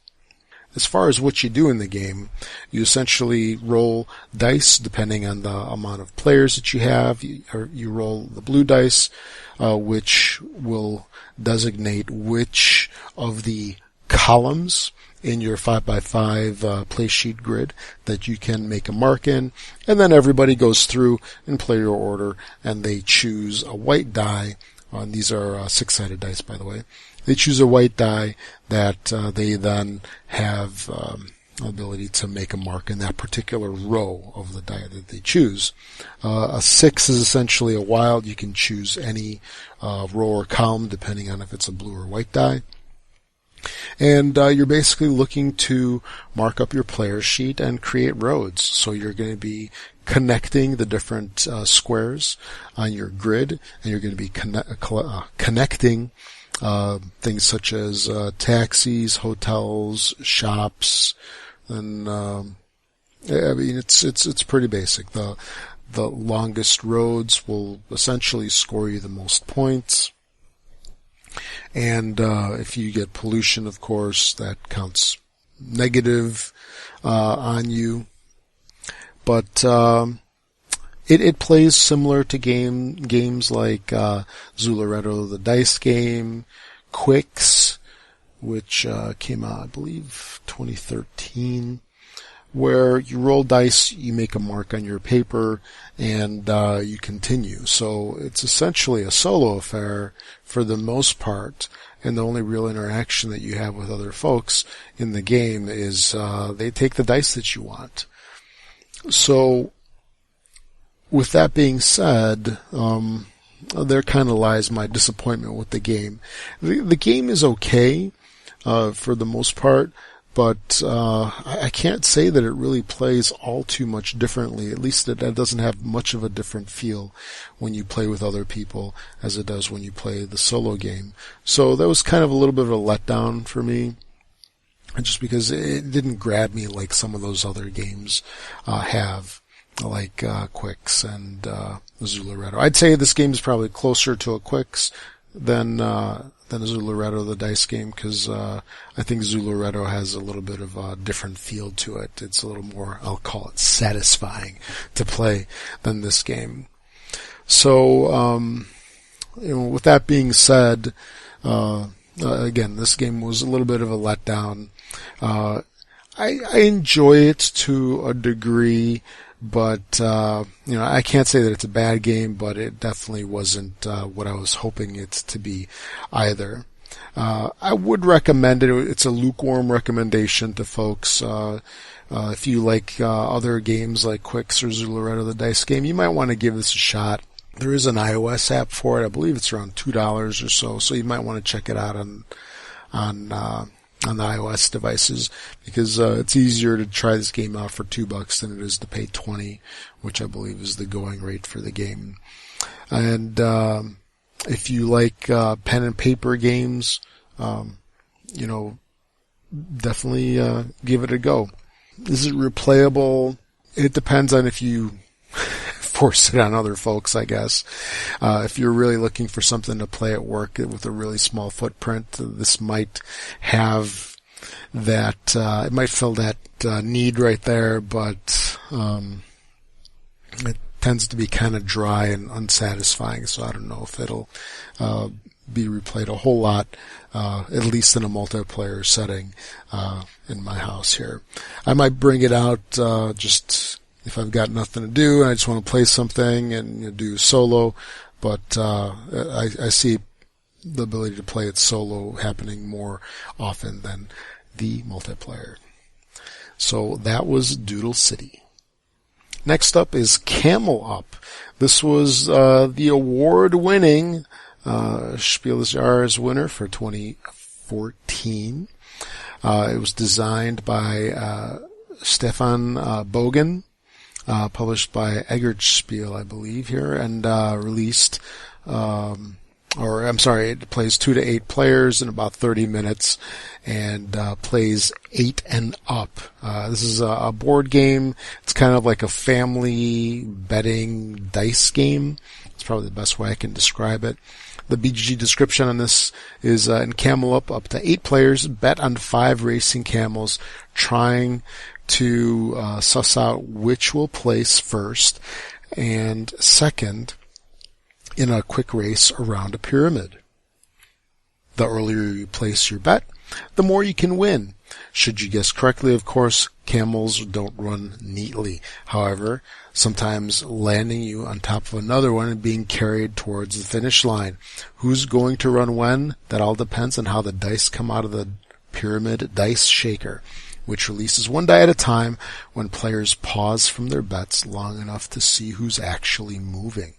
As far as what you do in the game, you essentially roll dice depending on the amount of players that you have. You roll the blue dice, which will designate which of the columns in your 5x5 play sheet grid that you can make a mark in. And then everybody goes through in player order, and they choose a white die. And these are 6-sided dice, by the way. They choose a white die that they then have ability to make a mark in that particular row of the die that they choose. A 6 is essentially a wild. You can choose any row or column depending on if it's a blue or white die. And you're basically looking to mark up your player sheet and create roads. So you're going to be connecting the different squares on your grid, and you're going to be connecting things such as taxis, hotels, shops, and I mean it's pretty basic. The longest roads will essentially score you the most points. And if you get pollution, of course, that counts negative on you. But it plays similar to games like Zulareto, the dice game, Quicks, which came out, I believe, 2013, where you roll dice, you make a mark on your paper, and you continue. So it's essentially a solo affair for the most part, and the only real interaction that you have with other folks in the game is they take the dice that you want. So with that being said, there kind of lies my disappointment with the game. The game is okay for the most part, but I can't say that it really plays all too much differently. At least it doesn't have much of a different feel when you play with other people as it does when you play the solo game. So that was kind of a little bit of a letdown for me, just because it didn't grab me like some of those other games have, like Quicks and Zulareto. I'd say this game is probably closer to a Quicks than Zulareto, the dice game, because I think Zulareto has a little bit of a different feel to it. It's a little more, I'll call it, satisfying to play than this game. So, with that being said, again, this game was a little bit of a letdown. I enjoy it to a degree, but I can't say that it's a bad game, but it definitely wasn't what I was hoping it to be either. I would recommend it. It's a lukewarm recommendation to folks. If you like other games like Quicks or Zulareto, the dice game, you might want to give this a shot. There is an iOS app for it. I believe it's around $2 or so you might want to check it out on the iOS devices, because it's easier to try this game out for $2 than it is to pay $20, which I believe is the going rate for the game. And if you like pen and paper games, definitely give it a go. Is it replayable? It depends on if you force it on other folks, I guess. If you're really looking for something to play at work with a really small footprint, this might have that, it might fill that need right there, but it tends to be kind of dry and unsatisfying, so I don't know if it'll be replayed a whole lot, at least in a multiplayer setting in my house here. I might bring it out just if I've got nothing to do and I just want to play something and do solo, but I see the ability to play it solo happening more often than the multiplayer. So that was Doodle City. Next up is Camel Up. This was the award-winning Spiel des Jahres winner for 2014. It was designed by Stefan Bogen, published by Eggertspiel, I believe, here, and released, it plays 2 to 8 players in about 30 minutes, and plays 8 and up. This is a board game. It's kind of like a family betting dice game. It's probably the best way I can describe it. The BGG description on this is in Camel Up to 8 players bet on 5 racing camels, trying to suss out which will place first and second in a quick race around a pyramid. The earlier you place your bet, the more you can win. Should you guess correctly, of course, camels don't run neatly. However, sometimes landing you on top of another one and being carried towards the finish line. Who's going to run when? That all depends on how the dice come out of the pyramid dice shaker, which releases 1 die at a time when players pause from their bets long enough to see who's actually moving.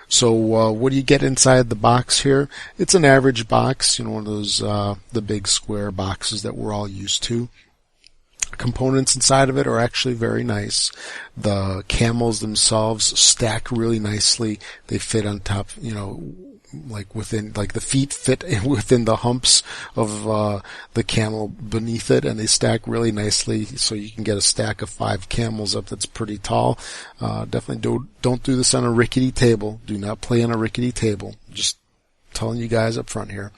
So what do you get inside the box here? It's an average box, one of those the big square boxes that we're all used to. Components inside of it are actually very nice. The camels themselves stack really nicely. They fit on top, like the feet fit within the humps of the camel beneath it, and they stack really nicely, so you can get a stack of 5 camels up that's pretty tall. Definitely don't do this on a rickety table. Do not play on a rickety table. Just telling you guys up front here.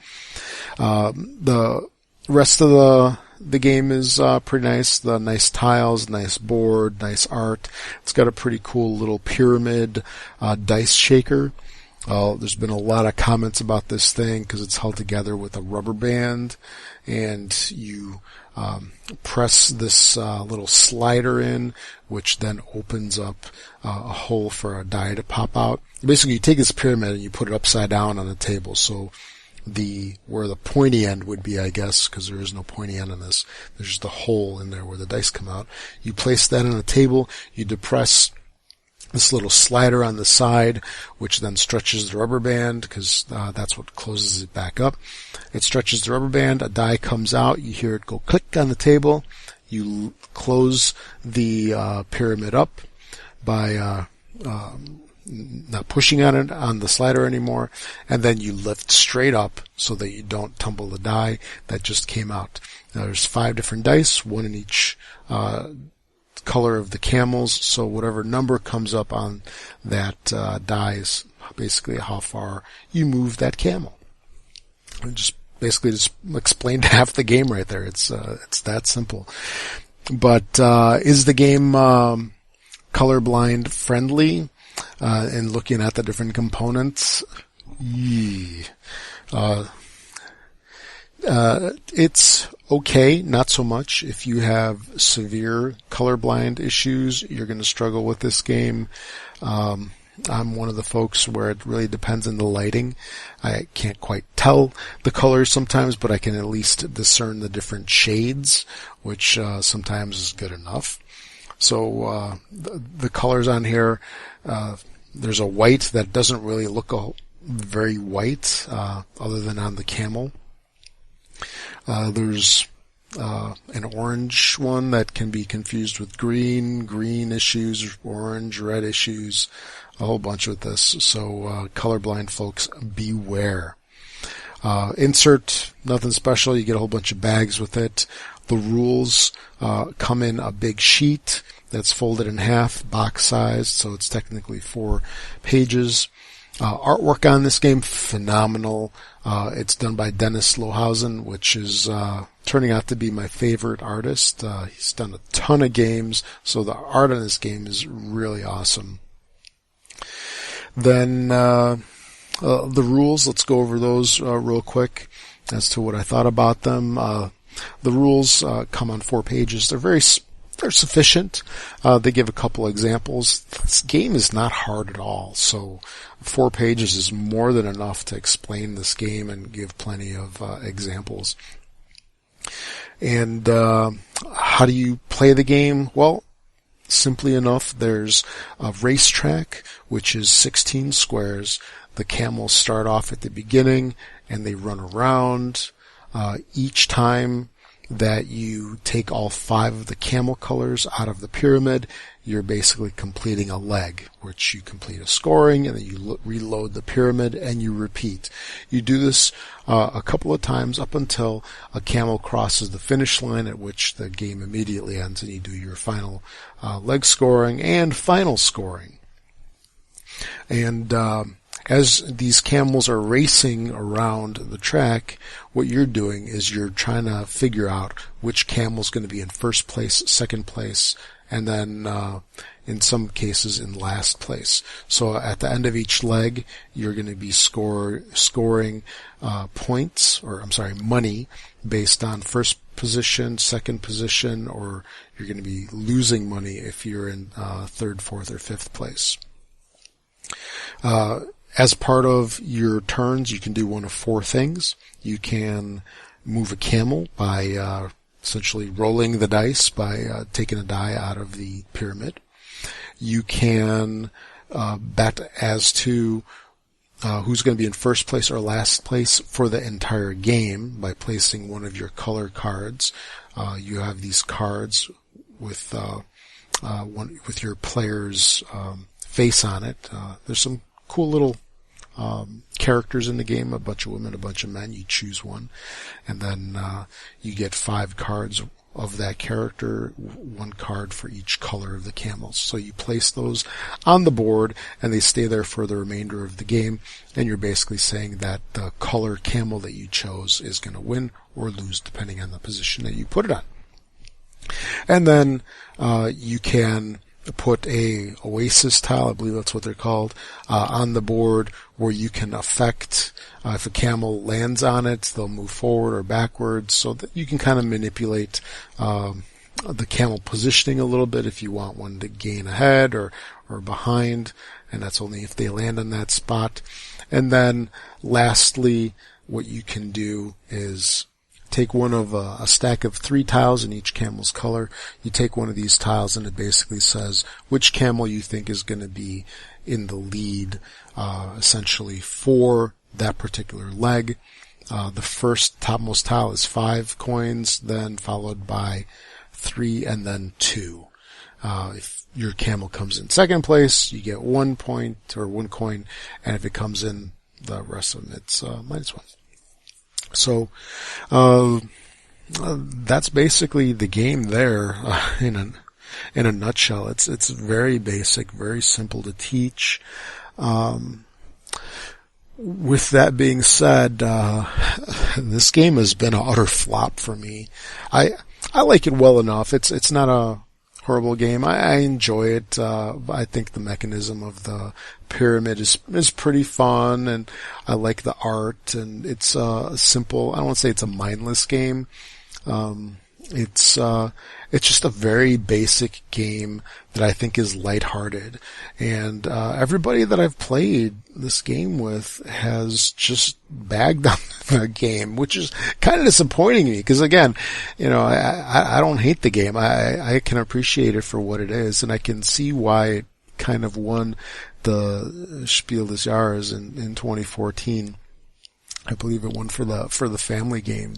The rest of the game is pretty nice. The nice tiles, nice board, nice art. It's got a pretty cool little pyramid dice shaker. There's been a lot of comments about this thing because it's held together with a rubber band, and you press this little slider in, which then opens up a hole for a die to pop out. Basically, you take this pyramid and you put it upside down on the table, so where the pointy end would be, I guess, because there is no pointy end on this. There's just a hole in there where the dice come out. You place that on a table, you depress this little slider on the side, which then stretches the rubber band, because that's what closes it back up. It stretches the rubber band, a die comes out, you hear it go click on the table, you close the pyramid up by not pushing on it on the slider anymore, and then you lift straight up so that you don't tumble the die that just came out. Now there's 5 different dice, 1 in each color of the camels, so whatever number comes up on that die is basically how far you move that camel. And just explained half the game right there. It's that simple. But is the game colorblind friendly? And looking at the different components, it's okay, not so much. If you have severe colorblind issues, you're going to struggle with this game. I'm one of the folks where it really depends on the lighting. I can't quite tell the colors sometimes, but I can at least discern the different shades, which sometimes is good enough. So the colors on here, there's a white that doesn't really look very white, other than on the camel. There's an orange one that can be confused with green issues, orange, red issues, a whole bunch with this. So colorblind folks, beware. Insert, nothing special. You get a whole bunch of bags with it. The rules come in a big sheet that's folded in half, box sized, so it's technically 4 pages. Artwork on this game, phenomenal. It's done by Dennis Lohausen, which is turning out to be my favorite artist. He's done a ton of games, so the art on this game is really awesome. Then the rules, let's go over those real quick as to what I thought about them. The rules come on 4 pages. They're sufficient. They give a couple examples. This game is not hard at all, so 4 pages is more than enough to explain this game and give plenty of examples. And how do you play the game? Well, simply enough, there's a racetrack, which is 16 squares. The camels start off at the beginning, and they run around. Each time that you take all 5 of the camel colors out of the pyramid, you're basically completing a leg, which you complete a scoring, and then you reload the pyramid, and you repeat. You do this a couple of times up until a camel crosses the finish line, at which the game immediately ends, and you do your final leg scoring and final scoring. And as these camels are racing around the track, what you're doing is you're trying to figure out which camel's going to be in first place, second place, and then in some cases in last place. So at the end of each leg, you're going to be scoring money based on first position, second position, or you're going to be losing money if you're in third, fourth, or fifth place. As part of your turns, you can do one of 4 things. You can move a camel by essentially rolling the dice by taking a die out of the pyramid. You can bet as to who's going to be in first place or last place for the entire game by placing one of your color cards. You have these cards with with your player's face on it. There's some cool little characters in the game, a bunch of women, a bunch of men. You choose one, and then you get 5 cards of that character, 1 card for each color of the camels. So you place those on the board, and they stay there for the remainder of the game, and you're basically saying that the color camel that you chose is going to win or lose depending on the position that you put it on. And then you can put a oasis tile, I believe that's what they're called, on the board where you can affect, if a camel lands on it, they'll move forward or backwards, so that you can kind of manipulate the camel positioning a little bit if you want one to gain ahead or behind, and that's only if they land on that spot. And then lastly, what you can do is take one of a stack of 3 tiles in each camel's color. You take one of these tiles and it basically says which camel you think is going to be in the lead, essentially for that particular leg. The first topmost tile is 5 coins, then followed by 3 and then 2. If your camel comes in second place, you get 1 point or 1 coin, and if it comes in the rest of them, it's -1. So that's basically the game there in a nutshell. It's very basic, very simple to teach. With that being said, this game has been an utter flop for me. I like it well enough. It's not a horrible game. I enjoy it. I think the mechanism of the pyramid is pretty fun, and I like the art, and it's simple. I don't want to say it's a mindless game. It's just a very basic game that I think is lighthearted, and everybody that I've played this game with has just bagged on the game, which is kind of disappointing me, because again, I don't hate the game. I can appreciate it for what it is, and I can see why it kind of won the Spiel des Jahres in 2014. I believe it won for the family game.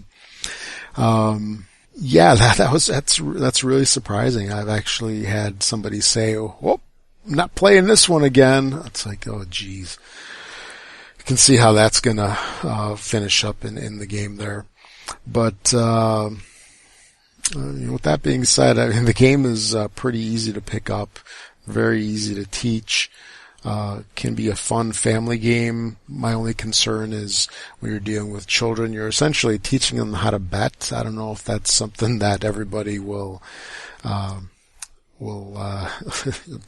Yeah, that's really surprising. I've actually had somebody say, "Oh, I'm not playing this one again." It's like, oh geez. You can see how that's gonna finish up in the game there. But with that being said, I mean, the game is pretty easy to pick up, very easy to teach. Can be a fun family game. My only concern is when you're dealing with children, you're essentially teaching them how to bet. I don't know if that's something that everybody will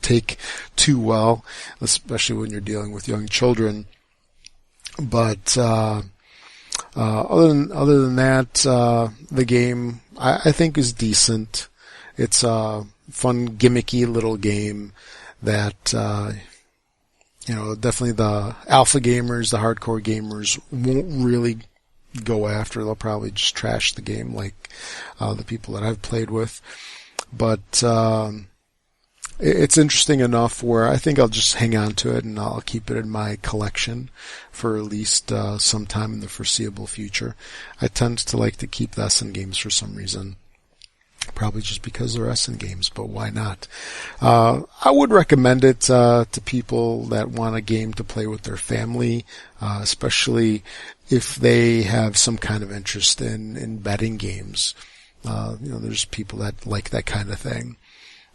take too well, especially when you're dealing with young children. But other than that, the game I think is decent. It's a fun, gimmicky little game that definitely the alpha gamers, the hardcore gamers won't really go after. They'll probably just trash the game like the people that I've played with. But it's interesting enough where I think I'll just hang on to it and I'll keep it in my collection for at least some time in the foreseeable future. I tend to like to keep the Essen games for some reason. Probably just because they're Essen games, but why not? I would recommend it to people that want a game to play with their family, especially if they have some kind of interest in betting games. There's people that like that kind of thing.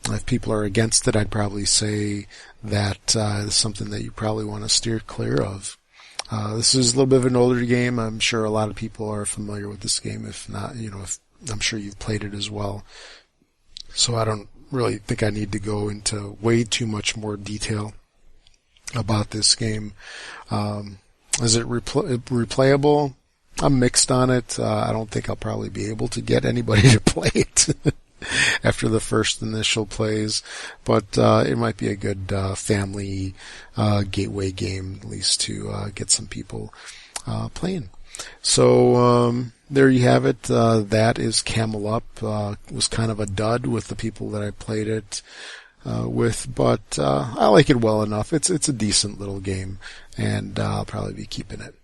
If people are against it, I'd probably say that it's something that you probably want to steer clear of. This is a little bit of an older game. I'm sure a lot of people are familiar with this game. If not, I'm sure you've played it as well. So I don't really think I need to go into way too much more detail about this game. Is it replayable? I'm mixed on it. I don't think I'll probably be able to get anybody to play it after the first initial plays, but it might be a good family gateway game, at least to get some people playing. So there you have it. That is Camel Up. It was kind of a dud with the people that I played it. but I like it well enough. It's a decent little game, and I'll probably be keeping it.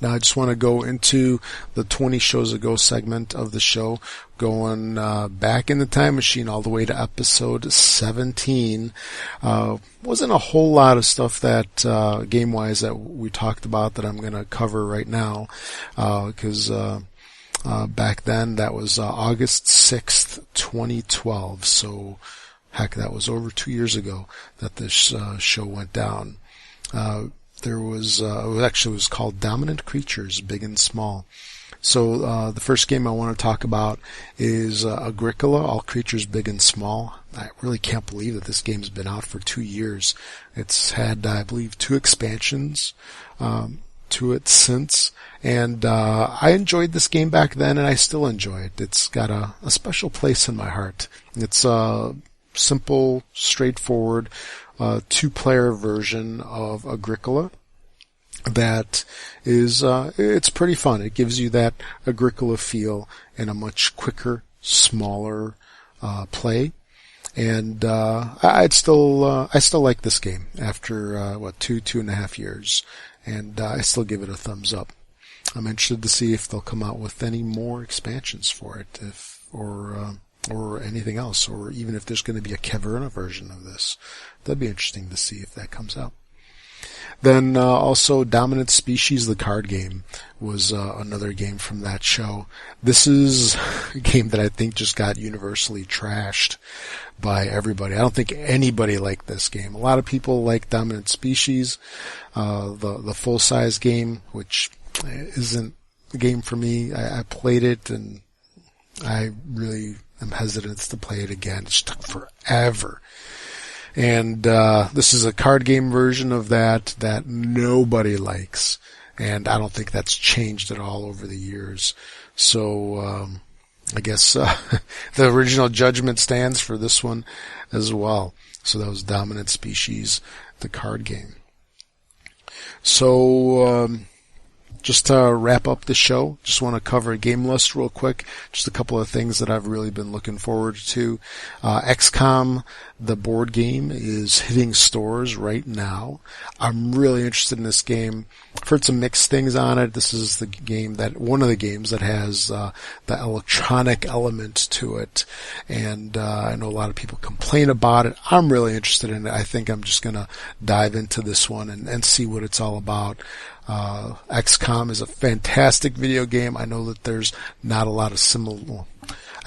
Now I just want to go into the 20 shows ago segment of the show, going back in the time machine all the way to episode 17. Wasn't a whole lot of stuff that game-wise that we talked about that I'm going to cover right now, because back then that was August 6th, 2012. So heck, that was over 2 years ago that this show went down. There was, it was called Dominant Creatures, Big and Small. So, the first game I want to talk about is Agricola, All Creatures Big and Small. I really can't believe that this game's been out for 2 years. It's had, I believe, 2 expansions, to it since. And, I enjoyed this game back then and I still enjoy it. It's got a special place in my heart. It's, simple, straightforward, 2-player version of Agricola that is, it's pretty fun. It gives you that Agricola feel in a much quicker, smaller, play. And, I still like this game after, 2.5 years. And, I still give it a thumbs up. I'm interested to see if they'll come out with any more expansions for it, or anything else, or even if there's going to be a Caverna version of this. That'd be interesting to see if that comes out. Then also Dominant Species, the card game, was another game from that show. This is a game that I think just got universally trashed by everybody. I don't think anybody liked this game. A lot of people like Dominant Species, the full-size game, which isn't the game for me. I played it and I really am hesitant to play it again. It just took forever. And this is a card game version of that nobody likes. And I don't think that's changed at all over the years. So I guess the original judgment stands for this one as well. So that was Dominant Species, the card game. So just to wrap up the show, just want to cover a game list real quick. Just a couple of things that I've really been looking forward to. XCOM, the board game, is hitting stores right now. I'm really interested in this game. I've heard some mixed things on it. This is the game one of the games that has the electronic element to it. And I know a lot of people complain about it. I'm really interested in it. I think I'm just going to dive into this one and see what it's all about. XCOM is a fantastic video game. I know that there's not a lot of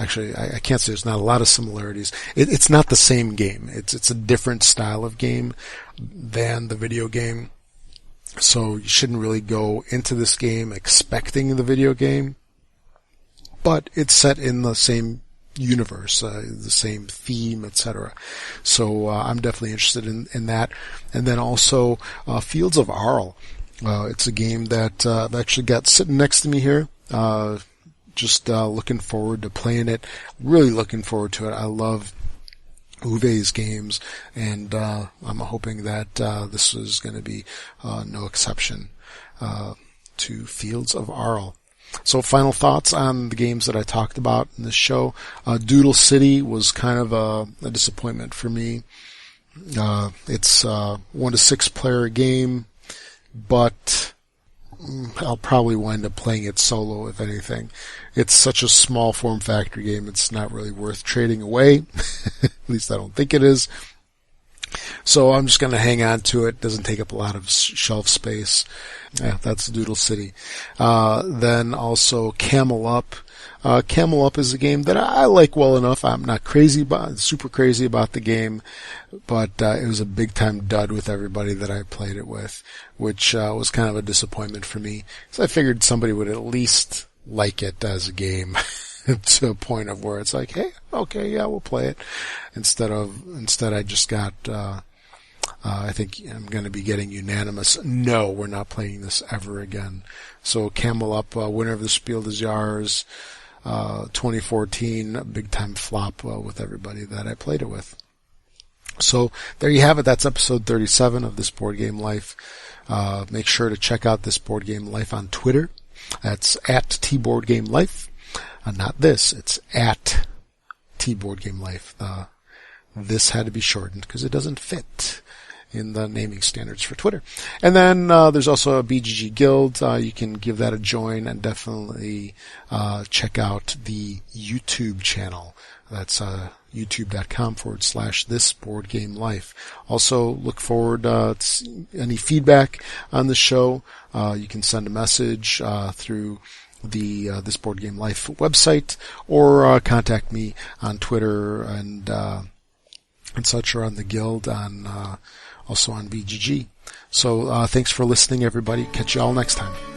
actually, I can't say there's not a lot of similarities. It's not the same game. It's a different style of game than the video game. So you shouldn't really go into this game expecting the video game. But it's set in the same universe, the same theme, etc. So I'm definitely interested in that. And then also Fields of Arle. It's a game that I've actually got sitting next to me here. Just looking forward to playing it. Really looking forward to it. I love Uwe's games, and I'm hoping that this is going to be no exception to Fields of Arle. So final thoughts on the games that I talked about in this show. Doodle City was kind of a disappointment for me. It's a 1 to 6 player game, but I'll probably wind up playing it solo, if anything. It's such a small form factor game, it's not really worth trading away. At least I don't think it is. So I'm just going to hang on to it. Doesn't take up a lot of shelf space. Yeah, that's Doodle City. Then also Camel Up. Camel Up is a game that I like well enough. I'm not super crazy about the game, but it was a big time dud with everybody that I played it with, which was kind of a disappointment for me. So I figured somebody would at least like it as a game to a point of where it's like, hey, okay, yeah, we'll play it. Instead I just got, I think I'm going to be getting unanimous, no, we're not playing this ever again. So Camel Up, winner of the Spiel des Jahres, 2014, big time flop with everybody that I played it with. So there you have it. That's episode 37 of This Board Game Life. Make sure to check out This Board Game Life on Twitter. That's at TBoardGameLife. Not this. It's at TBoardGameLife. this had to be shortened because it doesn't fit in the naming standards for Twitter. And then there's also a BGG Guild. You can give that a join and definitely check out the YouTube channel. That's youtube.com/thisboardgamelife. Also, look forward to any feedback on the show. You can send a message through the This Board Game Life website, or contact me on Twitter and such, or on the Guild, on also on BGG. So thanks for listening, everybody. Catch you all next time.